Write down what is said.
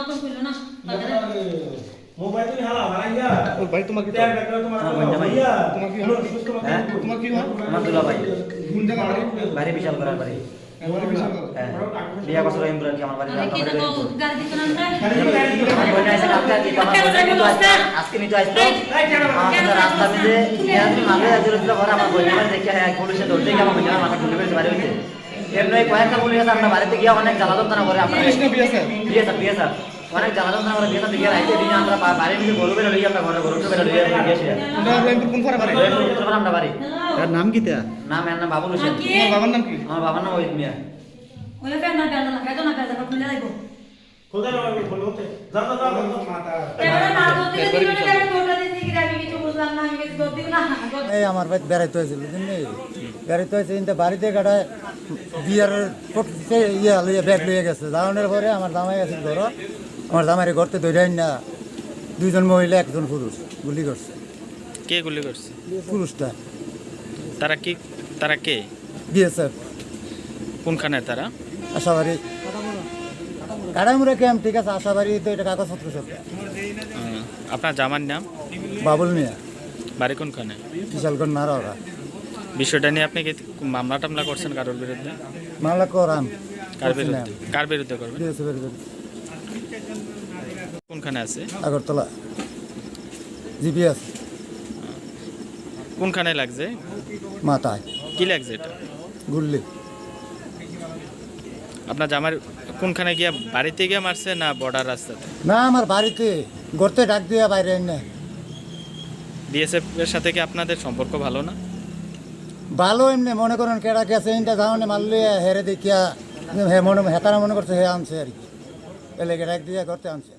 কোন কইলো না মোবাইল তুমি হালা ভাইয়া ও ভাই তোমার কি তেল ব্যাগ তোমার ভাইয়া তোমার কি তোমার কি হয় আমার দুলা ভাই কোন জায়গা বাড়ি বাড়ি বিশাল করার বাড়ি বাড়ি বিশাল হ্যাঁ বিয়া করছিল ইমরান কি আমার বাড়ি কি তো গাড়ি দিত না আমার বোন আছে কালকে কি আমার আজকে নিতে আসতো আমাদের রাস্তা মধ্যে ইয়াদি মাঝে যাচ্ছিল ঘরে আমার বোন আমার দেখে হ্যাঁ পুলিশে ধরতে গিয়ে আমার বোনের মাথা খুলে ফেলছে বাড়ি হইতে এমনি কয়েকটা পুলিশ আছে আমরা বাড়িতে গিয়ে অনেক জ্বালা যন্ত্রণা করে আমরা বিয়ে স্যার অনেক জ্বালা যন্ত্রণা করে বিয়ে দিকে রাইতে দিনে আমরা বাড়ির মধ্যে গরু বের লইয়া আমরা ঘরে গরু বের লইয়া গিয়েছি কোন ফারা বাড়ি আমরা বাড়ি তার নাম কি তা? নাম এর নাম বাবুল হোসেন তোমার বাবার নাম কি আমার বাবার নাম ওই মিয়া ওলে ফের না গাল না গাল না গাল না খুলে যাইবো খোদা না বলতে যা মাথা এবারে না করতে দিও না এবারে কোটা দিছি কি আমি কিছু বুঝলাম না আমি কিছু দিও না এই আমার ভাই বেড়াইতে হয়েছিল বুঝলি বেড়াইতে হয়েছে কিন্তু বাড়িতে কাটায় বিয়ার করতে ইয়ে লইয়া ব্যাগ লইয়া গেছে যাওয়ানোর পরে আমার জামাই আছে ধরো আমার জামাইরে ঘরতে ধরেন না দুইজন মহিলা একজন পুরুষ গুলি করছে কে গুলি করছে? পুরুষটা তারা কে? বিএসএফ কোনখানে তারা? আশাবাড়ি কাটামুরা ক্যাম্প ঠিক আছে আশাবাড়ি তো এটা কাগজপত্র সব আপনার জামার নাম? বাবুল মিয়া বাড়ি কোনখানে? বিশালগঞ্জ নারা বিষয়টা নিয়ে আপনি কি মামলা টামলা করছেন কারোর বিরুদ্ধে? মামলা করাম কার বিরুদ্ধে করবেন? বিএসএফের কোনখানে আছে? আগরতলা জিপিএস কোনখানে লাগছে? মাথায় কি লাগছে এটা? গুল্লি আপনার জামার কোনখানে গিয়া বাড়িতে গিয়ে মারছে না বর্ডার রাস্তাতে? না আমার বাড়িতে গড়তে ডাক দিয়া বাইরে এনে বিএসএফ এর সাথে কি আপনাদের সম্পর্ক ভালো না? ভালো এমনি মনে করেন কেডা গেছে এইটা যাওয়ানে মারলে হেরে দেখিয়া হে মনে হেতারা মনে করছে হে আনছে আর কি এলে ডাক দিয়া করতে আনছে